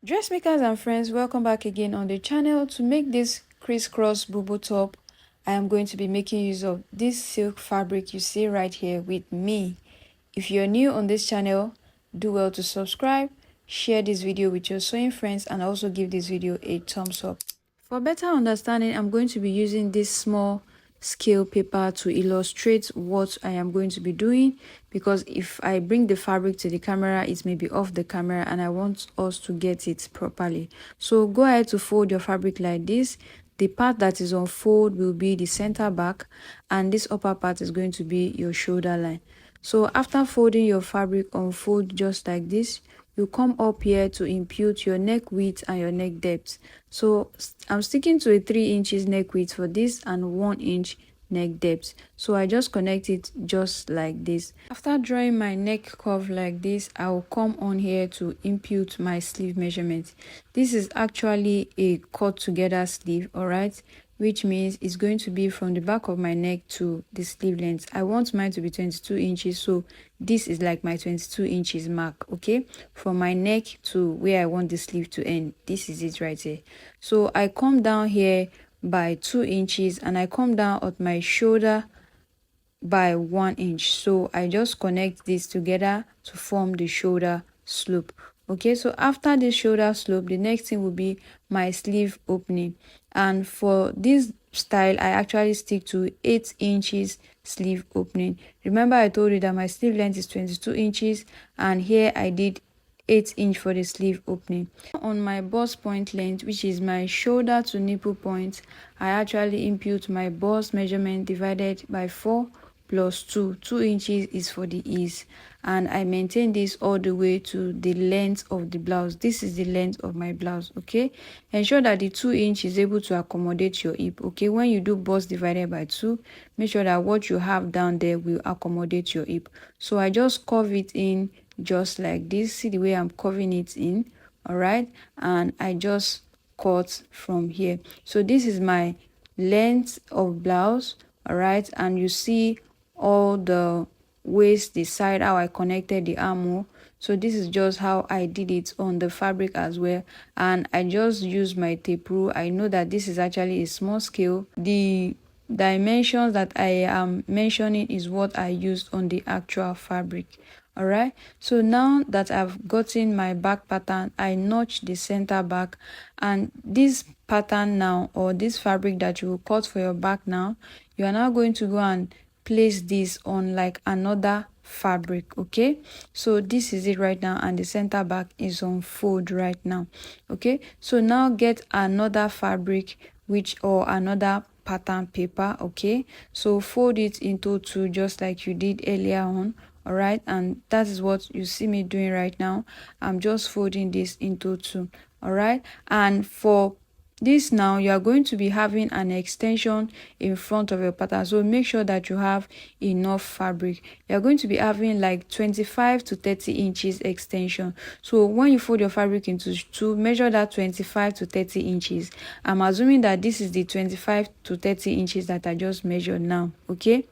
Dressmakers and friends, welcome back again on the channel. To make this crisscross bubu top, I am going to be making use of this silk fabric you see right here with me. If you're new on this channel, do well to subscribe, share this video with your sewing friends, and also give this video a thumbs up. For better understanding, I'm going to be using this small scale paper to illustrate what I am going to be doing, because if I bring the fabric to the camera, it may be off the camera and I want us to get it properly. So go ahead to fold your fabric like this. The part that is on fold will be the center back, and this upper part is going to be your shoulder line. So after folding your fabric, unfold just like this. You come up here to impute your neck width and your neck depth. So I'm sticking to a 3 inches neck width for this and 1 inch neck depth. So I just connect it just like this. After drawing my neck curve like this, I will come on here to impute my sleeve measurement. This is actually a cut together sleeve, alright, which means it's going to be from the back of my neck to the sleeve length. I want mine to be 22 inches, so this is like my 22 inches mark, okay, from my neck to where I want the sleeve to end. This is it right here. So I come down here by 2 inches and I come down at my shoulder by 1 inch. So I just connect this together to form the shoulder slope. Okay, so after the shoulder slope, the next thing will be my sleeve opening, and for this style I actually stick to 8 inches sleeve opening. Remember I told you that my sleeve length is 22 inches and here I did 8 inch for the sleeve opening. On my bust point length, which is my shoulder to nipple point, I actually impute my bust measurement divided by 4 plus 2. 2 inches is for the ease, and I maintain this all the way to the length of the blouse. This is the length of my blouse, okay. Ensure that the 2 inch is able to accommodate your hip, okay. When you do bust divided by 2, make sure that what you have down there will accommodate your hip. So I just curve it in just like this. See the way I'm curving it in, all right, and I just cut from here. So this is my length of blouse, all right, and you see all the waist, the side, how I connected the armhole. So this is just how I did it on the fabric as well, and I just used my tape rule. I know that this is actually a small scale. The dimensions that I am mentioning is what I used on the actual fabric. All right, so now that I've gotten my back pattern, I notch the center back, and this pattern now, or this fabric that you will cut for your back now, you are now going to go and place this on like another fabric, okay. So this is it right now, and the center back is on fold right now, okay. So now get another fabric, or another pattern paper, okay. So fold it into 2 just like you did earlier on, all right, and that is what you see me doing right now. I'm just folding this into 2, all right. And for this now, you are going to be having an extension in front of your pattern, so make sure that you have enough fabric. You are going to be having like 25 to 30 inches extension. So when you fold your fabric into 2, measure that 25 to 30 inches. I'm assuming that this is the 25 to 30 inches that I just measured now, okay.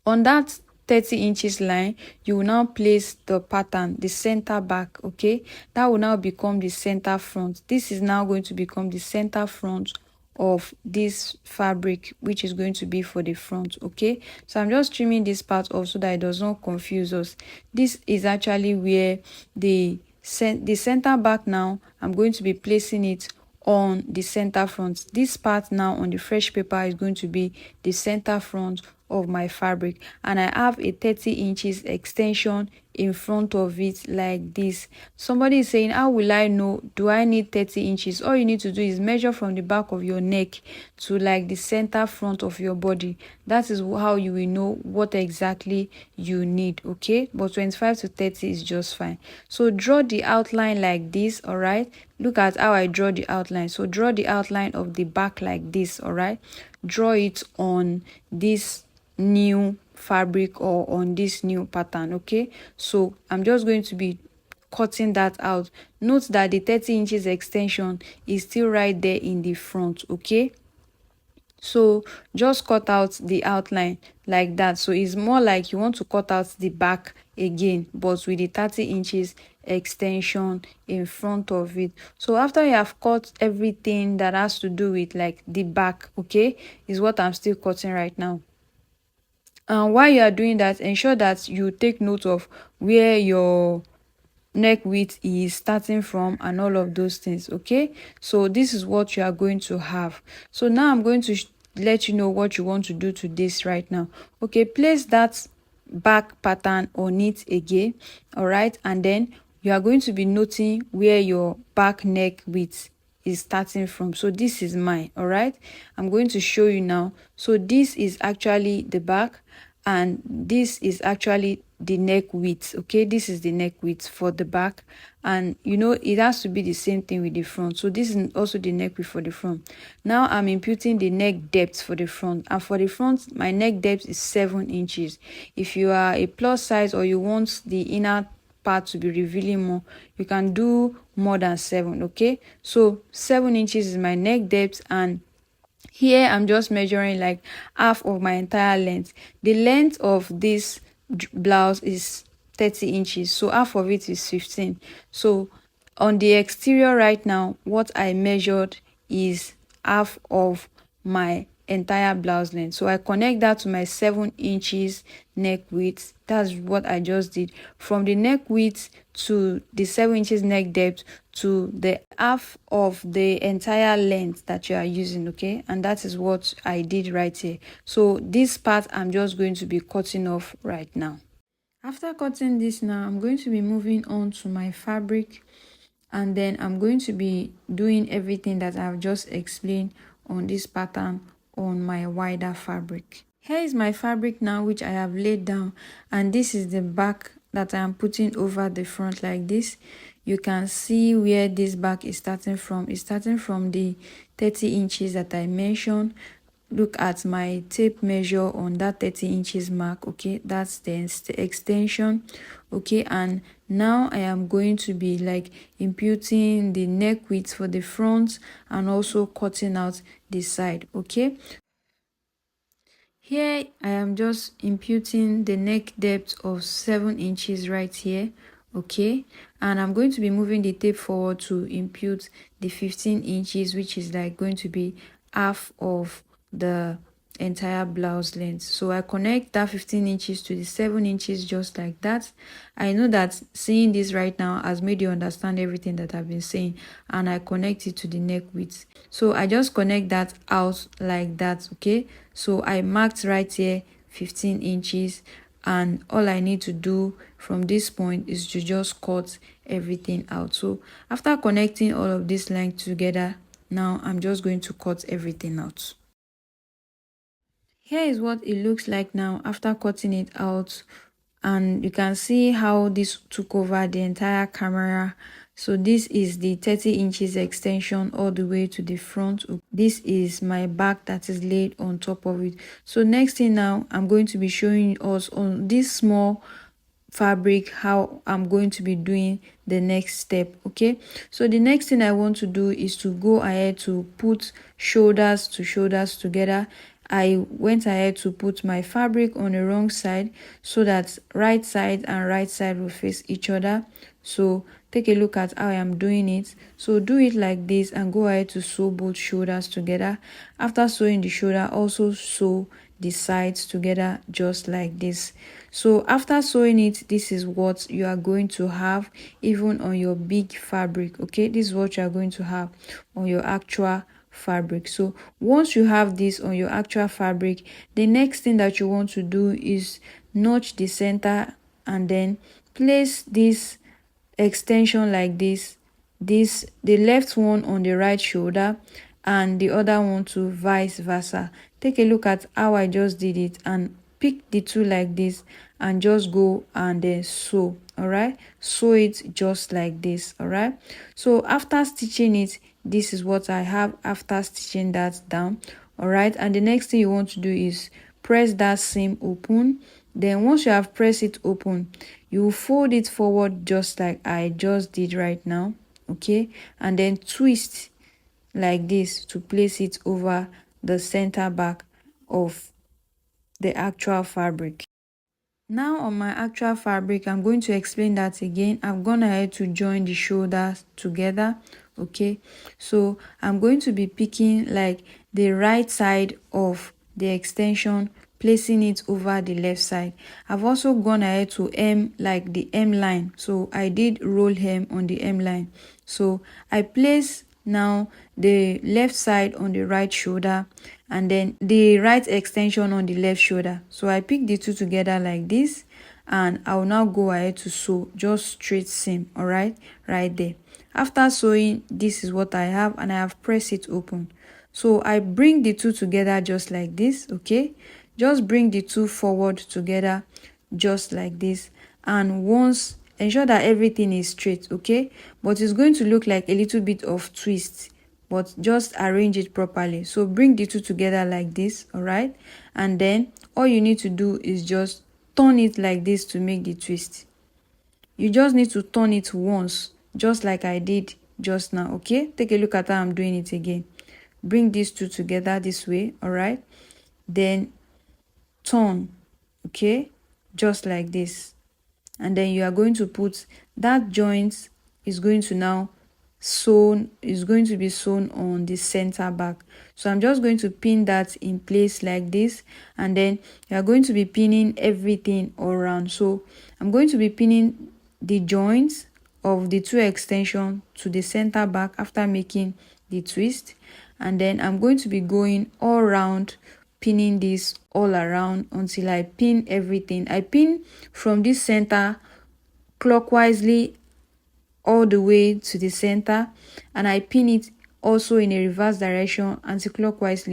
On that 30 inches line, you will now place the pattern, the center back, okay. That will now become the center front. This is now going to become the center front of this fabric, which is going to be for the front, okay. So I'm just trimming this part off so that it does not confuse us. This is actually where the center back now, I'm going to be placing it on the center front. This part now on the fresh paper is going to be the center front of my fabric, and I have a 30 inches extension in front of it like this. Somebody is saying, how will I know, do I need 30 inches? All you need to do is measure from the back of your neck to like the center front of your body. That is how you will know what exactly you need, okay. But 25 to 30 is just fine. So draw the outline like this, all right. Look at how I draw the outline. So draw the outline of the back like this, all right. Draw it on this new fabric or on this new pattern, okay. So I'm just going to be cutting that out. Note that the 30 inches extension is still right there in the front, okay. So just cut out the outline like that. So it's more like you want to cut out the back again, but with the 30 inches extension in front of it. So after you have cut everything that has to do with like the back, okay, is what I'm still cutting right now. And while you are doing that, ensure that you take note of where your neck width is starting from and all of those things. Okay, so this is what you are going to have. So now I'm going to let you know what you want to do to this right now. Okay, place that back pattern on it again. All right, and then you are going to be noting where your back neck width is starting from. So this is mine. All right, I'm going to show you now. So this is actually the back, and this is actually the neck width. Okay, this is the neck width for the back, and you know it has to be the same thing with the front. So this is also the neck width for the front. Now I'm imputing the neck depth for the front, and for the front my neck depth is 7 inches. If you are a plus size or you want the inner part to be revealing more, you can do more than 7. Okay, so 7 inches is my neck depth, and here I'm just measuring like half of my entire length. The length of this blouse is 30 inches, so half of it is 15. So on the exterior right now, what I measured is half of my entire blouse length. So I connect that to my 7 inches neck width. That's what I just did. From the neck width to the 7 inches neck depth to the half of the entire length that you are using. Okay, and that is what I did right here. So this part I'm just going to be cutting off right now. After cutting this now, I'm going to be moving on to my fabric, and then I'm going to be doing everything that I've just explained on this pattern on my wider fabric. Here is my fabric now, which I have laid down, and this is the back that I am putting over the front like this. You can see where this back is starting from. It's starting from the 30 inches that I mentioned. Look at my tape measure on that 30 inches mark. Okay, that's the extension. Okay, and now I am going to be like imputing the neck width for the front and also cutting out the side. Okay, here I am just imputing the neck depth of 7 inches right here. Okay, and I'm going to be moving the tape forward to impute the 15 inches, which is like going to be half of the entire blouse length. So I connect that 15 inches to the 7 inches just like that. I know that seeing this right now has made you understand everything that I've been saying, and I connect it to the neck width. So I just connect that out like that. Okay, so I marked right here 15 inches, and all I need to do from this point is to just cut everything out. So after connecting all of this length together, now I'm just going to cut everything out. Here is what it looks like now after cutting it out, and you can see how this took over the entire camera. So this is the 30 inches extension all the way to the front. This is my back that is laid on top of it. So next thing now, I'm going to be showing us on this small fabric how I'm going to be doing the next step. Okay, so the next thing I want to do is to go ahead to put shoulders to shoulders together. I went ahead to put my fabric on the wrong side so that right side and right side will face each other. So take a look at how I am doing it. So do it like this and go ahead to sew both shoulders together. After sewing the shoulder, also sew the sides together just like this. So after sewing it, this is what you are going to have even on your big fabric. Okay, this is what you are going to have on your actual fabric. So once you have this on your actual fabric, the next thing that you want to do is notch the center and then place this extension like this, the left one on the right shoulder and the other one to vice versa. Take a look at how I just did it and pick the two like this and just go and then sew. All right, sew it just like this. All right, so after stitching it, this is what I have after stitching that down. All right, and the next thing you want to do is press that seam open. Then once you have pressed it open, you fold it forward just like I just did right now. Okay, and then twist like this to place it over the center back of the actual fabric. Now on my actual fabric, I'm going to explain that again. I've gone ahead to join the shoulders together. Okay, so I'm going to be picking like the right side of the extension, placing it over the left side. I've also gone ahead to hem like the hem line, so I did roll hem on the hem line. So I place now the left side on the right shoulder and then the right extension on the left shoulder. So I pick the two together like this, and I'll now go ahead to sew just straight seam. All right, right there. After sewing, this is what I have, and I have pressed it open. So I bring the two together just like this. Okay, just bring the two forward together just like this, and once ensure that everything is straight. Okay, but it's going to look like a little bit of twist, but just arrange it properly. So bring the two together like this. All right, and then all you need to do is just turn it like this to make the twist. You just need to turn it once, just like I did just now. Okay, take a look at how I'm doing it again. Bring these two together this way. All right, then turn. Okay, just like this, and then you are going to put that joint is going to now sewn, is going to be sewn on the center back. So I'm just going to pin that in place like this, and then you are going to be pinning everything all around. So I'm going to be pinning the joints of the two extension to the center back after making the twist, and then I'm going to be going all around, pinning this all around until I pin everything. I pin from this center clockwise all the way to the center, and I pin it also in a reverse direction anti-clockwise.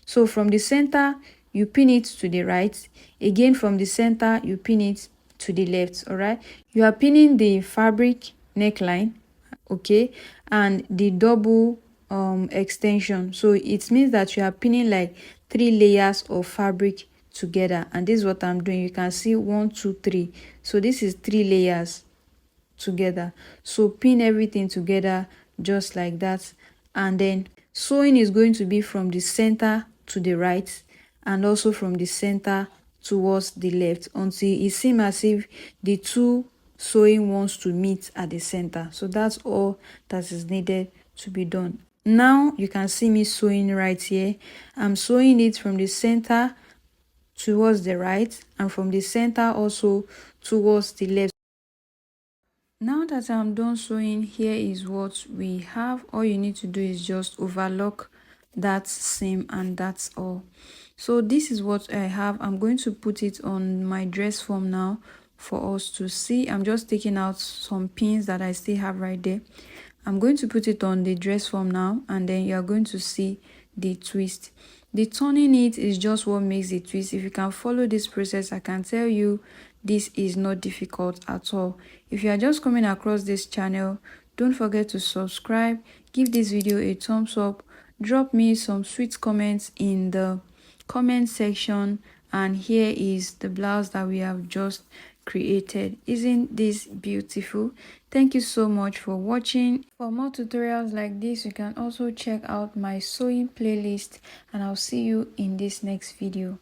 So from the center you pin it to the right, again from the center you pin it to the left. All right, you are pinning the fabric neckline, okay, and the double extension. So it means that you are pinning like 3 layers of fabric together, and this is what I'm doing. You can see 1 2 3, so this is 3 layers together. So pin everything together just like that, and then sewing is going to be from the center to the right and also from the center towards the left until it seems as if the two sewing wants to meet at the center. So that's all that is needed to be done. Now you can see me sewing right here. I'm sewing it from the center towards the right and from the center also towards the left. Now that I'm done sewing, here is what we have. All you need to do is just overlock that seam, and that's all. So this is what I have. I'm going to put it on my dress form now for us to see. I'm just taking out some pins that I still have right there. I'm going to put it on the dress form now, and then you're going to see the twist. The turning it is just what makes the twist. If you can follow this process, I can tell you this is not difficult at all. If you are just coming across this channel, don't forget to subscribe, give this video a thumbs up, drop me some sweet comments in the comment section, and here is the blouse that we have just created. Isn't this beautiful? Thank you so much for watching. For more tutorials like this, you can also check out my sewing playlist, and I'll see you in this next video.